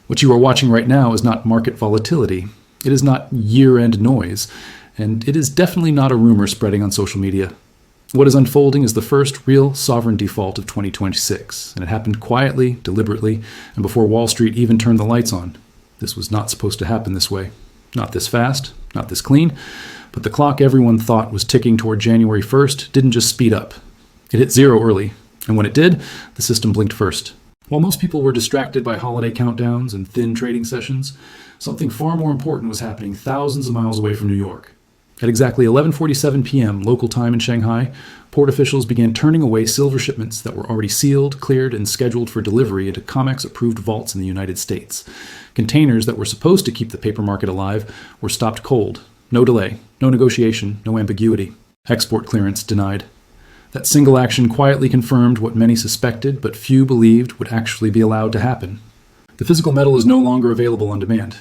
What you are watching right now is not market volatility. It is not year-end noise. And it is definitely not a rumor spreading on social media. What is unfolding is the first real sovereign default of 2026, and it happened quietly, deliberately, and before Wall Street even turned the lights on. This was not supposed to happen this way. Not this fast, not this clean, but the clock everyone thought was ticking toward January 1st didn't just speed up. It hit zero early, and when it did, the system blinked first. While most people were distracted by holiday countdowns and thin trading sessions, something far more important was happening thousands of miles away from New York. At exactly 11:47 p.m. local time in Shanghai, port officials began turning away silver shipments that were already sealed, cleared, and scheduled for delivery into COMEX-approved vaults in the United States. Containers that were supposed to keep the paper market alive were stopped cold. No delay, no negotiation, no ambiguity. Export clearance denied. That single action quietly confirmed what many suspected but few believed would actually be allowed to happen. The physical metal is no longer available on demand.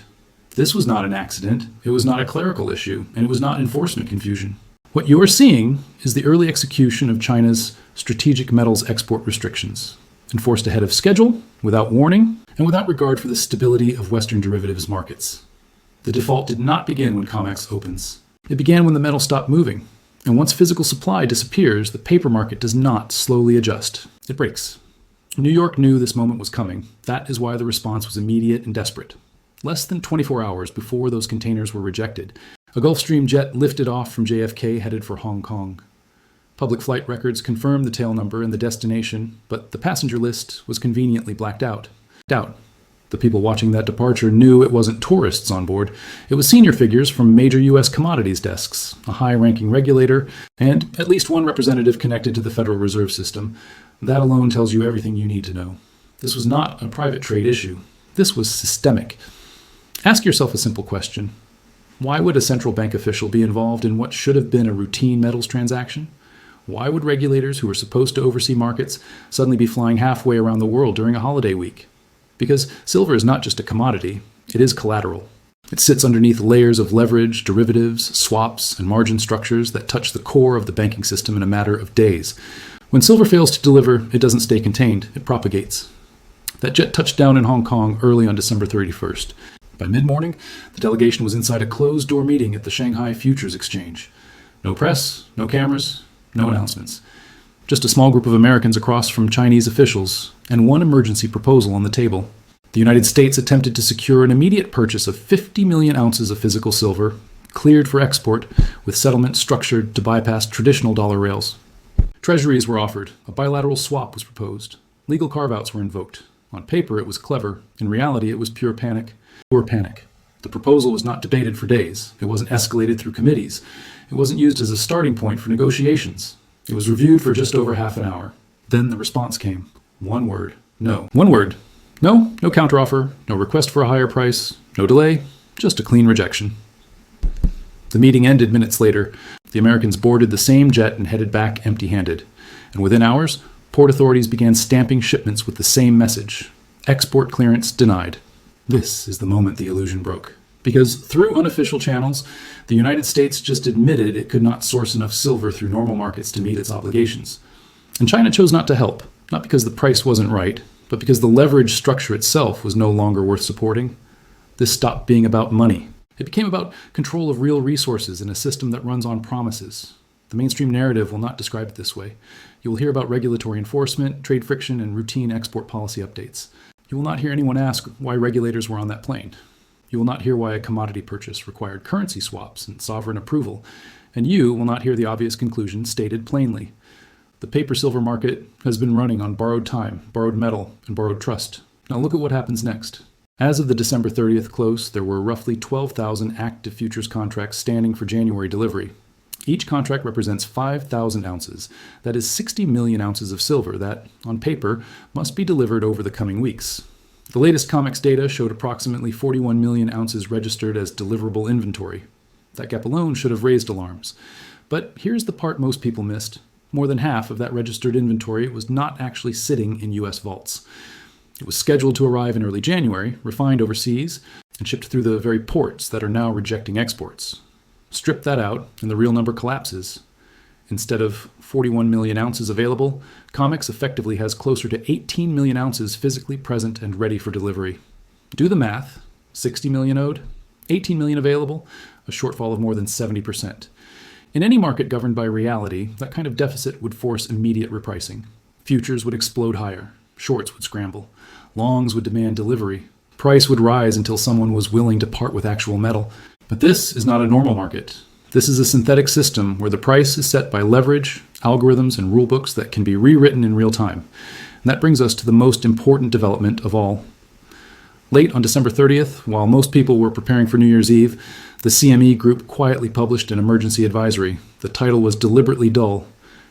This was not an accident, it was not a clerical issue, and it was not enforcement confusion. What you are seeing is the early execution of China's strategic metals export restrictions, enforced ahead of schedule, without warning, and without regard for the stability of Western derivatives markets. The default did not begin when COMEX opens. It began when the metal stopped moving, and once physical supply disappears, the paper market does not slowly adjust. It breaks. New York knew this moment was coming. That is why the response was immediate and desperate. Less than 24 hours before those containers were rejected, a Gulfstream jet lifted off from JFK headed for Hong Kong. Public flight records confirmed the tail number and the destination, but the passenger list was conveniently blacked out. The people watching that departure knew it wasn't tourists on board. It was senior figures from major U.S. commodities desks, a high-ranking regulator, and at least one representative connected to the Federal Reserve System. That alone tells you everything you need to know. This was not a private trade issue. This was systemic. Ask yourself a simple question. Why would a central bank official be involved in what should have been a routine metals transaction? Why would regulators who were supposed to oversee markets suddenly be flying halfway around the world during a holiday week? Because silver is not just a commodity, it is collateral. It sits underneath layers of leverage, derivatives, swaps, and margin structures that touch the core of the banking system in a matter of days. When silver fails to deliver, it doesn't stay contained, it propagates. That jet touched down in Hong Kong early on December 31st. By mid-morning, the delegation was inside a closed-door meeting at the Shanghai Futures Exchange. No press, no cameras, no announcements. Just a small group of Americans across from Chinese officials, and one emergency proposal on the table. The United States attempted to secure an immediate purchase of 50 million ounces of physical silver, cleared for export, with settlement structured to bypass traditional dollar rails. Treasuries were offered, a bilateral swap was proposed, legal carve-outs were invoked. On paper, it was clever. In reality, it was pure panic. The proposal was not debated for days. It wasn't escalated through committees. It wasn't used as a starting point for negotiations. It was reviewed for just over half an hour. Then the response came. One word. No. One word. No counteroffer, no request for a higher price, no delay, just a clean rejection. The meeting ended minutes later. The Americans boarded the same jet and headed back empty-handed. And within hours, port authorities began stamping shipments with the same message. Export clearance denied. This is the moment the illusion broke. Because through unofficial channels, the United States just admitted it could not source enough silver through normal markets to meet its obligations. And China chose not to help, not because the price wasn't right, but because the leverage structure itself was no longer worth supporting. This stopped being about money. It became about control of real resources in a system that runs on promises. The mainstream narrative will not describe it this way. You will hear about regulatory enforcement, trade friction, and routine export policy updates. You will not hear anyone ask why regulators were on that plane. You will not hear why a commodity purchase required currency swaps and sovereign approval. And you will not hear the obvious conclusion stated plainly. The paper-silver market has been running on borrowed time, borrowed metal, and borrowed trust. Now look at what happens next. As of the December 30th close, there were roughly 12,000 active futures contracts standing for January delivery. Each contract represents 5,000 ounces. That is 60 million ounces of silver that, on paper, must be delivered over the coming weeks. The latest COMEX data showed approximately 41 million ounces registered as deliverable inventory. That gap alone should have raised alarms. But here's the part most people missed. More than half of that registered inventory was not actually sitting in U.S. vaults. It was scheduled to arrive in early January, refined overseas, and shipped through the very ports that are now rejecting exports. Strip that out, and the real number collapses. Instead of 41 million ounces available, COMEX effectively has closer to 18 million ounces physically present and ready for delivery. Do the math. 60 million owed, 18 million available, a shortfall of more than 70%. In any market governed by reality, that kind of deficit would force immediate repricing. Futures would explode higher. Shorts would scramble. Longs would demand delivery. Price would rise until someone was willing to part with actual metal. But this is not a normal market. This is a synthetic system where the price is set by leverage, algorithms, and rulebooks that can be rewritten in real time. And that brings us to the most important development of all. Late on December 30th, while most people were preparing for New Year's Eve, the CME Group quietly published an emergency advisory. The title was deliberately dull.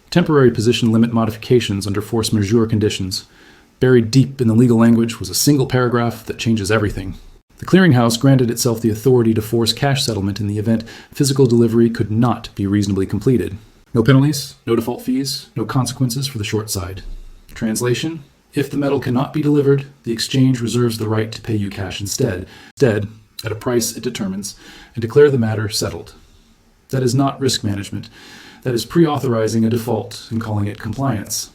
Temporary position limit modifications under force majeure conditions. Buried deep in the legal language was a single paragraph that changes everything. The clearinghouse granted itself the authority to force cash settlement in the event physical delivery could not be reasonably completed. No penalties, no default fees, no consequences for the short side. Translation: if the metal cannot be delivered, the exchange reserves the right to pay you cash instead, at a price it determines, and declare the matter settled. That is not risk management. That is pre-authorizing a default and calling it compliance.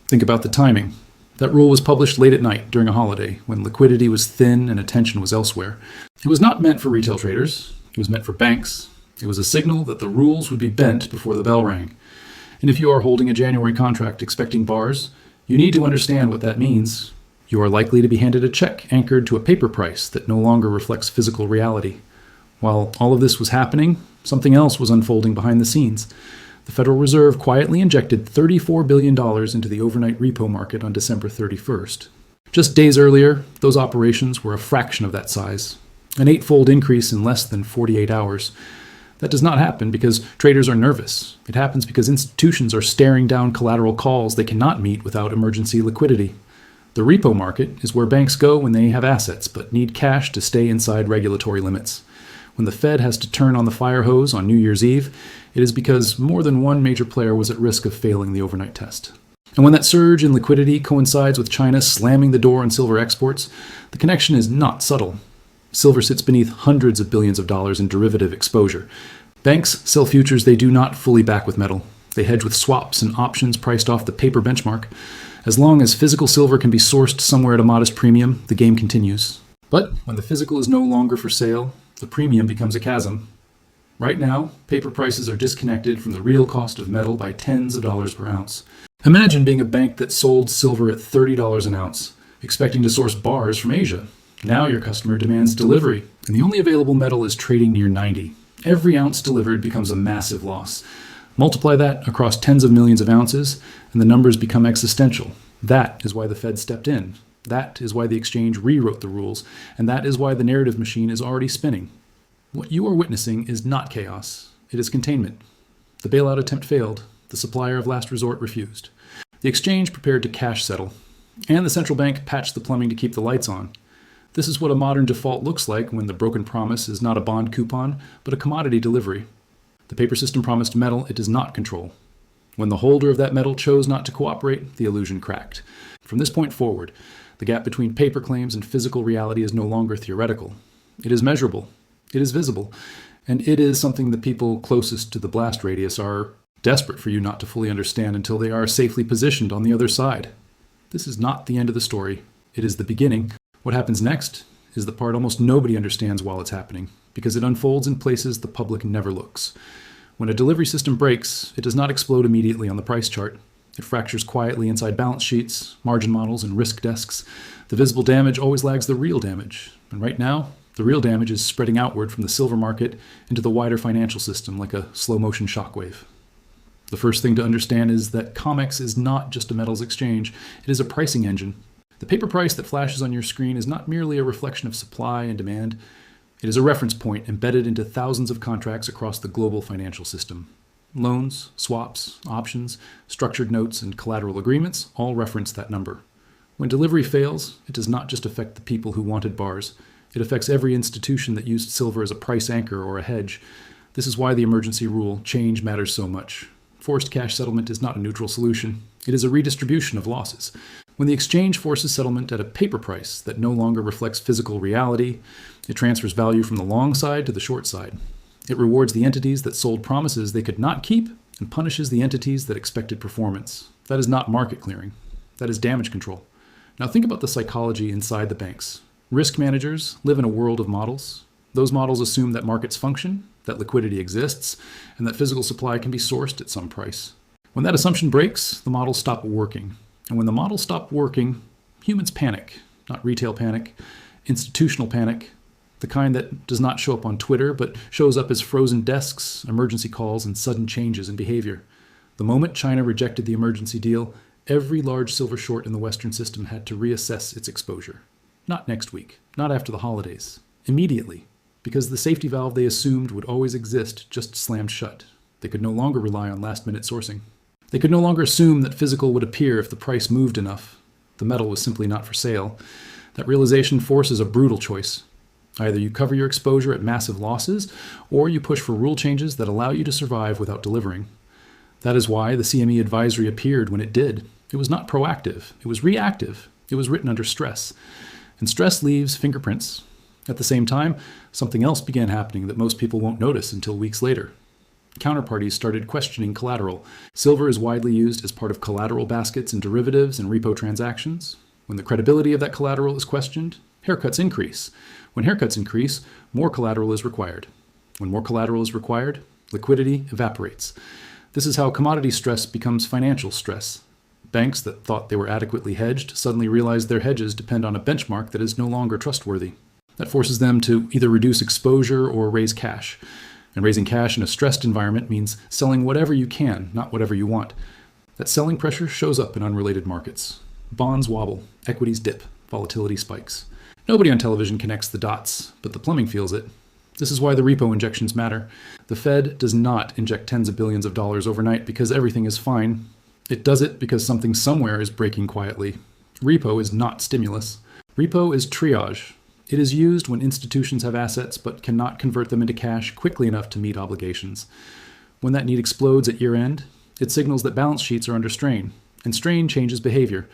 Think about the timing. That rule was published late at night during a holiday, when liquidity was thin and attention was elsewhere. It was not meant for retail traders. It was meant for banks. It was a signal that the rules would be bent before the bell rang. And if you are holding a January contract expecting bars, you need to understand what that means. You are likely to be handed a check anchored to a paper price that no longer reflects physical reality. While all of this was happening, something else was unfolding behind the scenes. The Federal Reserve quietly injected $34 billion into the overnight repo market on December 31st. Just days earlier, those operations were a fraction of that size, an eightfold increase in less than 48 hours. That does not happen because traders are nervous. It happens because institutions are staring down collateral calls they cannot meet without emergency liquidity. The repo market is where banks go when they have assets but need cash to stay inside regulatory limits. When the Fed has to turn on the fire hose on New Year's Eve, it is because more than one major player was at risk of failing the overnight test. And when that surge in liquidity coincides with China slamming the door on silver exports, the connection is not subtle. Silver sits beneath hundreds of billions of dollars in derivative exposure. Banks sell futures they do not fully back with metal. They hedge with swaps and options priced off the paper benchmark. As long as physical silver can be sourced somewhere at a modest premium, the game continues. But when the physical is no longer for sale, the premium becomes a chasm. Right now, paper prices are disconnected from the real cost of metal by tens of dollars per ounce. Imagine being a bank that sold silver at $30 an ounce, expecting to source bars from Asia. Now your customer demands delivery, and the only available metal is trading near 90. Every ounce delivered becomes a massive loss. Multiply that across tens of millions of ounces, and the numbers become existential. That is why the Fed stepped in. That is why the exchange rewrote the rules, and that is why the narrative machine is already spinning. What you are witnessing is not chaos. It is containment. The bailout attempt failed. The supplier of last resort refused. The exchange prepared to cash settle, and the central bank patched the plumbing to keep the lights on. This is what a modern default looks like when the broken promise is not a bond coupon, but a commodity delivery. The paper system promised metal it does not control. When the holder of that metal chose not to cooperate, the illusion cracked. From this point forward, the gap between paper claims and physical reality is no longer theoretical. It is measurable. It is visible. And it is something the people closest to the blast radius are desperate for you not to fully understand until they are safely positioned on the other side. This is not the end of the story. It is the beginning. What happens next is the part almost nobody understands while it's happening, because it unfolds in places the public never looks. When a delivery system breaks, it does not explode immediately on the price chart. It fractures quietly inside balance sheets, margin models, and risk desks. The visible damage always lags the real damage. And right now, the real damage is spreading outward from the silver market into the wider financial system like a slow-motion shockwave. The first thing to understand is that COMEX is not just a metals exchange. It is a pricing engine. The paper price that flashes on your screen is not merely a reflection of supply and demand. It is a reference point embedded into thousands of contracts across the global financial system. Loans, swaps, options, structured notes, and collateral agreements all reference that number. When delivery fails, it does not just affect the people who wanted bars. It affects every institution that used silver as a price anchor or a hedge. This is why the emergency rule change matters so much. Forced cash settlement is not a neutral solution. It is a redistribution of losses. When the exchange forces settlement at a paper price that no longer reflects physical reality, it transfers value from the long side to the short side. It rewards the entities that sold promises they could not keep and punishes the entities that expected performance. That is not market clearing. That is damage control. Now think about the psychology inside the banks. Risk managers live in a world of models. Those models assume that markets function, that liquidity exists, and that physical supply can be sourced at some price. When that assumption breaks, the models stop working. And when the models stop working, humans panic. Not retail panic, institutional panic, the kind that does not show up on Twitter, but shows up as frozen desks, emergency calls, and sudden changes in behavior. The moment China rejected the emergency deal, every large silver short in the Western system had to reassess its exposure. Not next week, not after the holidays, immediately, because the safety valve they assumed would always exist just slammed shut. They could no longer rely on last-minute sourcing. They could no longer assume that physical would appear if the price moved enough. The metal was simply not for sale. That realization forces a brutal choice. Either you cover your exposure at massive losses, or you push for rule changes that allow you to survive without delivering. That is why the CME advisory appeared when it did. It was not proactive. It was reactive. It was written under stress. And stress leaves fingerprints. At the same time, something else began happening that most people won't notice until weeks later. Counterparties started questioning collateral. Silver is widely used as part of collateral baskets in derivatives and repo transactions. When the credibility of that collateral is questioned, haircuts increase. When haircuts increase, more collateral is required. When more collateral is required, liquidity evaporates. This is how commodity stress becomes financial stress. Banks that thought they were adequately hedged suddenly realize their hedges depend on a benchmark that is no longer trustworthy. That forces them to either reduce exposure or raise cash. And raising cash in a stressed environment means selling whatever you can, not whatever you want. That selling pressure shows up in unrelated markets. Bonds wobble, equities dip, volatility spikes. Nobody on television connects the dots, but the plumbing feels it. This is why the repo injections matter. The Fed does not inject tens of billions of dollars overnight because everything is fine. It does it because something somewhere is breaking quietly. Repo is not stimulus. Repo is triage. It is used when institutions have assets but cannot convert them into cash quickly enough to meet obligations. When that need explodes at year-end, it signals that balance sheets are under strain, and strain changes behavior.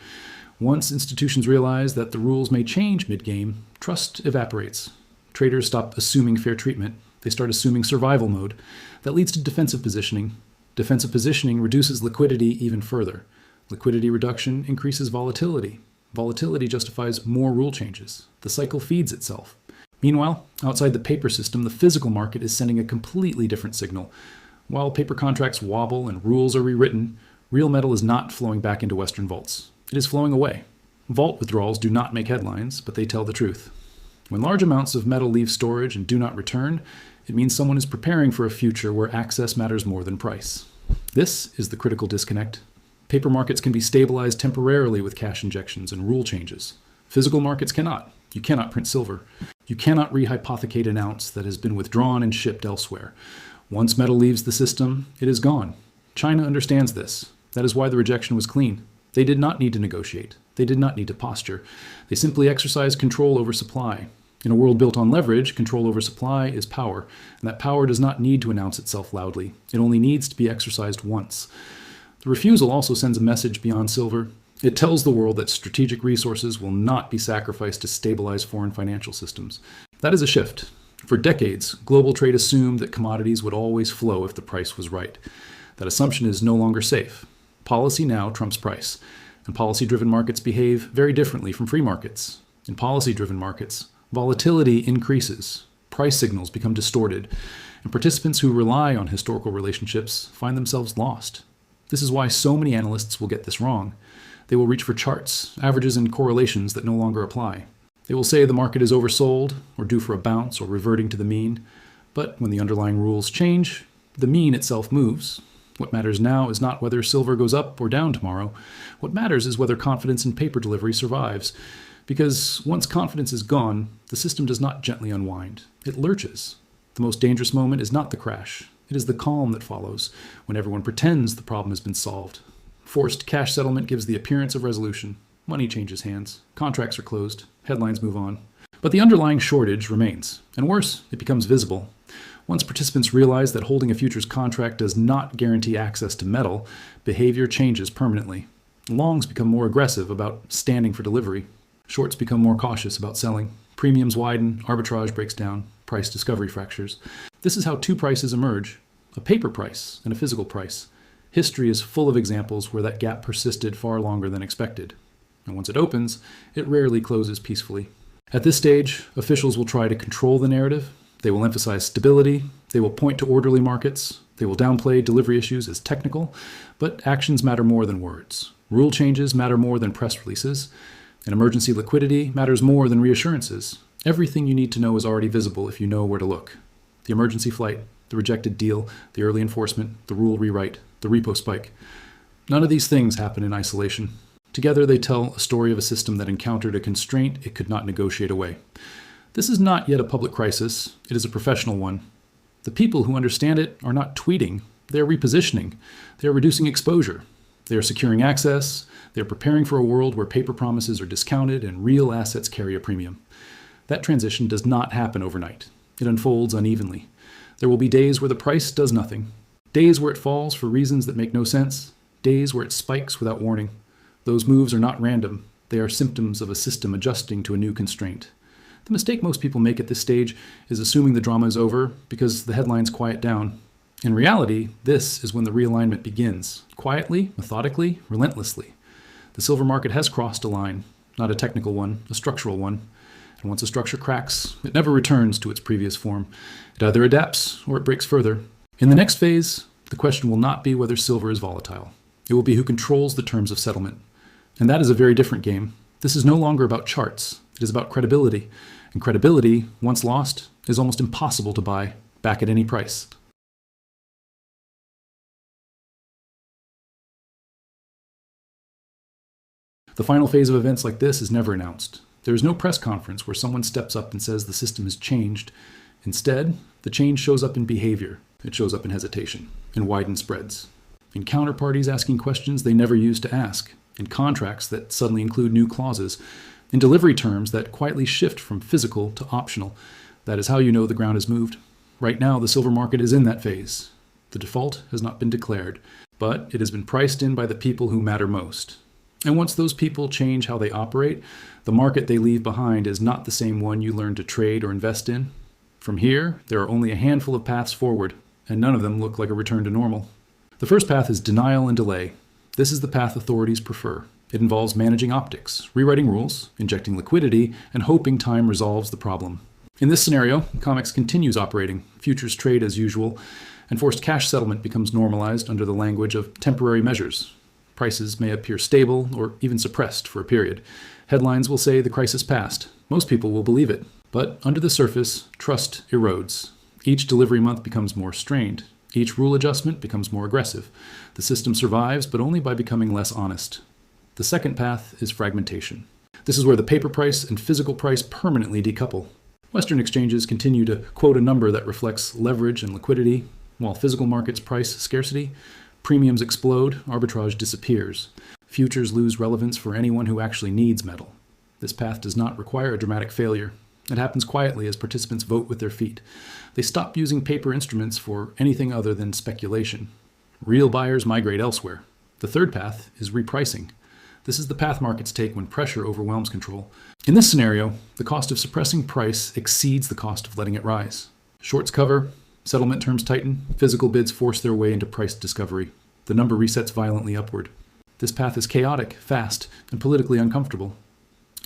Once institutions realize that the rules may change mid-game, trust evaporates. Traders stop assuming fair treatment. They start assuming survival mode. That leads to defensive positioning. Defensive positioning reduces liquidity even further. Liquidity reduction increases volatility. Volatility justifies more rule changes. The cycle feeds itself. Meanwhile, outside the paper system, the physical market is sending a completely different signal. While paper contracts wobble and rules are rewritten, real metal is not flowing back into Western vaults. It is flowing away. Vault withdrawals do not make headlines, but they tell the truth. When large amounts of metal leave storage and do not return, it means someone is preparing for a future where access matters more than price. This is the critical disconnect. Paper markets can be stabilized temporarily with cash injections and rule changes. Physical markets cannot. You cannot print silver. You cannot rehypothecate an ounce that has been withdrawn and shipped elsewhere. Once metal leaves the system, it is gone. China understands this. That is why the rejection was clean. They did not need to negotiate. They did not need to posture. They simply exercised control over supply. In a world built on leverage, control over supply is power, and that power does not need to announce itself loudly. It only needs to be exercised once. The refusal also sends a message beyond silver. It tells the world that strategic resources will not be sacrificed to stabilize foreign financial systems. That is a shift. For decades, global trade assumed that commodities would always flow if the price was right. That assumption is no longer safe. Policy now trumps price, and policy-driven markets behave very differently from free markets. In policy-driven markets, volatility increases, price signals become distorted, and participants who rely on historical relationships find themselves lost. This is why so many analysts will get this wrong. They will reach for charts, averages, and correlations that no longer apply. They will say the market is oversold, or due for a bounce, or reverting to the mean. But when the underlying rules change, the mean itself moves. What matters now is not whether silver goes up or down tomorrow. What matters is whether confidence in paper delivery survives. Because once confidence is gone, the system does not gently unwind. It lurches. The most dangerous moment is not the crash. It is the calm that follows, when everyone pretends the problem has been solved. Forced cash settlement gives the appearance of resolution. Money changes hands. Contracts are closed. Headlines move on. But the underlying shortage remains. And worse, it becomes visible. Once participants realize that holding a futures contract does not guarantee access to metal, behavior changes permanently. Longs become more aggressive about standing for delivery. Shorts become more cautious about selling. Premiums widen, arbitrage breaks down, price discovery fractures. This is how two prices emerge, a paper price and a physical price. History is full of examples where that gap persisted far longer than expected. And once it opens, it rarely closes peacefully. At this stage, officials will try to control the narrative. They will emphasize stability. They will point to orderly markets. They will downplay delivery issues as technical, but actions matter more than words. Rule changes matter more than press releases, and emergency liquidity matters more than reassurances. Everything you need to know is already visible if you know where to look. The emergency flight, the rejected deal, the early enforcement, the rule rewrite, the repo spike. None of these things happen in isolation. Together they tell a story of a system that encountered a constraint it could not negotiate away. This is not yet a public crisis, it is a professional one. The people who understand it are not tweeting, they are repositioning, they are reducing exposure, they are securing access, they are preparing for a world where paper promises are discounted and real assets carry a premium. That transition does not happen overnight. It unfolds unevenly. There will be days where the price does nothing, days where it falls for reasons that make no sense, days where it spikes without warning. Those moves are not random. They are symptoms of a system adjusting to a new constraint. The mistake most people make at this stage is assuming the drama is over because the headlines quiet down. In reality, this is when the realignment begins, quietly, methodically, relentlessly. The silver market has crossed a line, not a technical one, a structural one. And once a structure cracks, it never returns to its previous form. It either adapts or it breaks further. In the next phase, the question will not be whether silver is volatile. It will be who controls the terms of settlement. And that is a very different game. This is no longer about charts. It is about credibility. And credibility, once lost, is almost impossible to buy back at any price. The final phase of events like this is never announced. There is no press conference where someone steps up and says the system has changed. Instead, the change shows up in behavior. It shows up in hesitation, in widened spreads, in counterparties asking questions they never used to ask, in contracts that suddenly include new clauses, in delivery terms that quietly shift from physical to optional. That is how you know the ground has moved. Right now, the silver market is in that phase. The default has not been declared, but it has been priced in by the people who matter most. And once those people change how they operate, the market they leave behind is not the same one you learned to trade or invest in. From here, there are only a handful of paths forward, and none of them look like a return to normal. The first path is denial and delay. This is the path authorities prefer. It involves managing optics, rewriting rules, injecting liquidity, and hoping time resolves the problem. In this scenario, COMEX continues operating, futures trade as usual, and forced cash settlement becomes normalized under the language of temporary measures. Prices may appear stable or even suppressed for a period. Headlines will say the crisis passed. Most people will believe it. But under the surface, trust erodes. Each delivery month becomes more strained. Each rule adjustment becomes more aggressive. The system survives, but only by becoming less honest. The second path is fragmentation. This is where the paper price and physical price permanently decouple. Western exchanges continue to quote a number that reflects leverage and liquidity, while physical markets price scarcity. Premiums explode, arbitrage disappears. Futures lose relevance for anyone who actually needs metal. This path does not require a dramatic failure. It happens quietly as participants vote with their feet. They stop using paper instruments for anything other than speculation. Real buyers migrate elsewhere. The third path is repricing. This is the path markets take when pressure overwhelms control. In this scenario, the cost of suppressing price exceeds the cost of letting it rise. Shorts cover, settlement terms tighten, physical bids force their way into price discovery. The number resets violently upward. This path is chaotic, fast, and politically uncomfortable.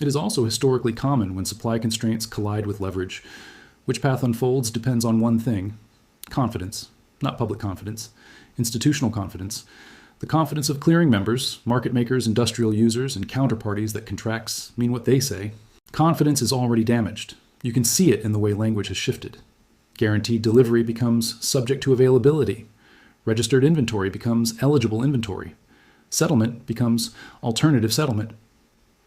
It is also historically common when supply constraints collide with leverage. Which path unfolds depends on one thing: confidence. Not public confidence, institutional confidence. The confidence of clearing members, market makers, industrial users, and counterparties that contracts mean what they say. Confidence is already damaged. You can see it in the way language has shifted. Guaranteed delivery becomes subject to availability. Registered inventory becomes eligible inventory. Settlement becomes alternative settlement.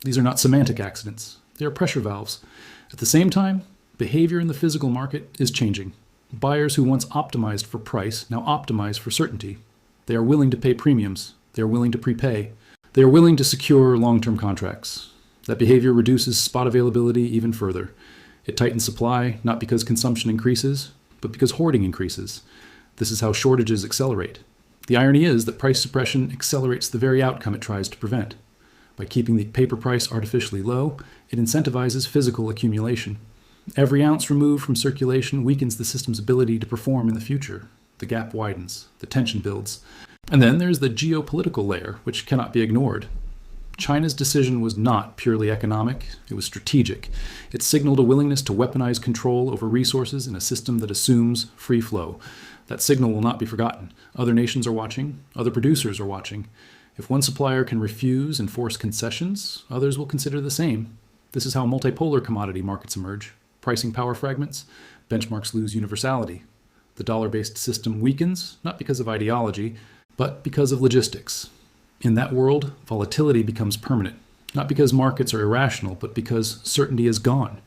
These are not semantic accidents. They are pressure valves. At the same time, behavior in the physical market is changing. Buyers who once optimized for price now optimize for certainty. They are willing to pay premiums. They are willing to prepay. They are willing to secure long-term contracts. That behavior reduces spot availability even further. It tightens supply, not because consumption increases, but because hoarding increases. This is how shortages accelerate. The irony is that price suppression accelerates the very outcome it tries to prevent. By keeping the paper price artificially low, it incentivizes physical accumulation. Every ounce removed from circulation weakens the system's ability to perform in the future. The gap widens, the tension builds. And then there's the geopolitical layer, which cannot be ignored. China's decision was not purely economic, it was strategic. It signaled a willingness to weaponize control over resources in a system that assumes free flow. That signal will not be forgotten. Other nations are watching, other producers are watching. If one supplier can refuse and force concessions, others will consider the same. This is how multipolar commodity markets emerge. Pricing power fragments, benchmarks lose universality. The dollar-based system weakens, not because of ideology, but because of logistics. In that world, volatility becomes permanent, not because markets are irrational, but because certainty is gone.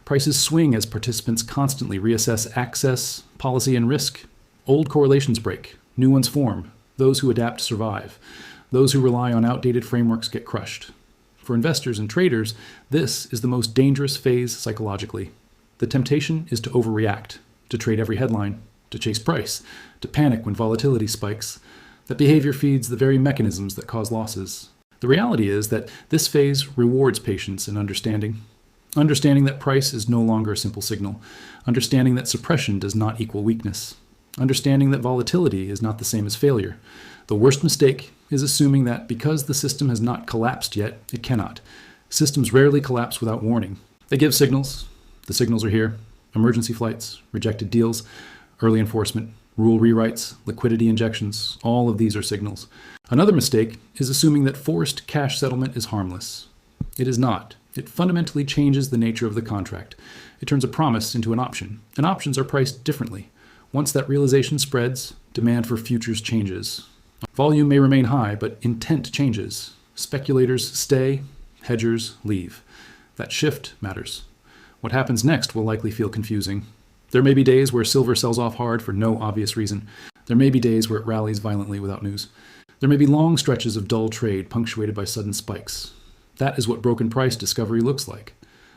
Prices swing as participants constantly reassess access, policy, and risk. Old correlations break, new ones form. Those who adapt survive. Those who rely on outdated frameworks get crushed. For investors and traders, this is the most dangerous phase psychologically. The temptation is to overreact, to trade every headline, to chase price, to panic when volatility spikes. That behavior feeds the very mechanisms that cause losses. The reality is that this phase rewards patience and understanding. Understanding that price is no longer a simple signal. Understanding that suppression does not equal weakness. Understanding that volatility is not the same as failure. The worst mistake is assuming that because the system has not collapsed yet, it cannot. Systems rarely collapse without warning. They give signals. The signals are here. Emergency flights, rejected deals, early enforcement, rule rewrites, liquidity injections, all of these are signals. Another mistake is assuming that forced cash settlement is harmless. It is not. It fundamentally changes the nature of the contract. It turns a promise into an option, and options are priced differently. Once that realization spreads, demand for futures changes. Volume may remain high, but intent changes. Speculators stay, hedgers leave. That shift matters. What happens next will likely feel confusing. There may be days where silver sells off hard for no obvious reason. There may be days where it rallies violently without news. There may be long stretches of dull trade punctuated by sudden spikes. That is what broken price discovery looks like.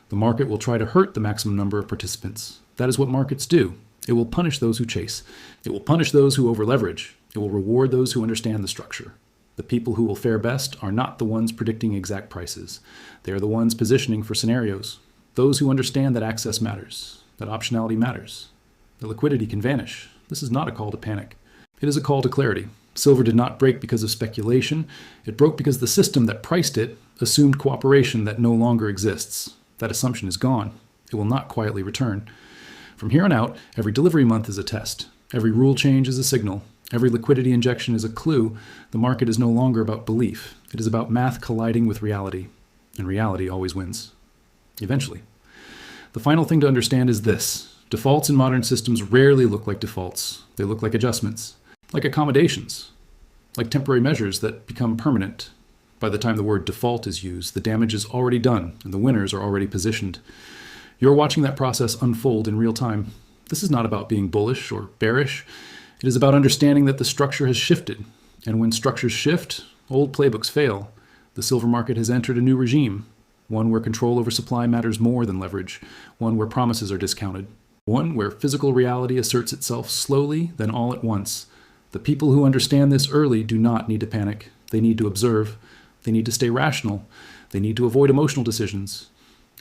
The market will try to hurt the maximum number of participants. That is what markets do. It will punish those who chase. It will punish those who overleverage. It will reward those who understand the structure. The people who will fare best are not the ones predicting exact prices. They are the ones positioning for scenarios. Those who understand that access matters, that optionality matters, that liquidity can vanish. This is not a call to panic. It is a call to clarity. Silver did not break because of speculation. It broke because the system that priced it assumed cooperation that no longer exists. That assumption is gone. It will not quietly return. From here on out, every delivery month is a test. Every rule change is a signal. Every liquidity injection is a clue. The market is no longer about belief. It is about math colliding with reality. And reality always wins. Eventually. The final thing to understand is this. Defaults in modern systems rarely look like defaults. They look like adjustments, like accommodations, like temporary measures that become permanent. By the time the word default is used, the damage is already done and the winners are already positioned. You're watching that process unfold in real time. This is not about being bullish or bearish. It is about understanding that the structure has shifted. And when structures shift, old playbooks fail. The silver market has entered a new regime. One where control over supply matters more than leverage. One where promises are discounted. One where physical reality asserts itself slowly, then all at once. The people who understand this early do not need to panic. They need to observe. They need to stay rational. They need to avoid emotional decisions.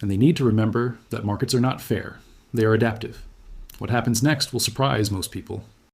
And they need to remember that markets are not fair. They are adaptive. What happens next will surprise most people.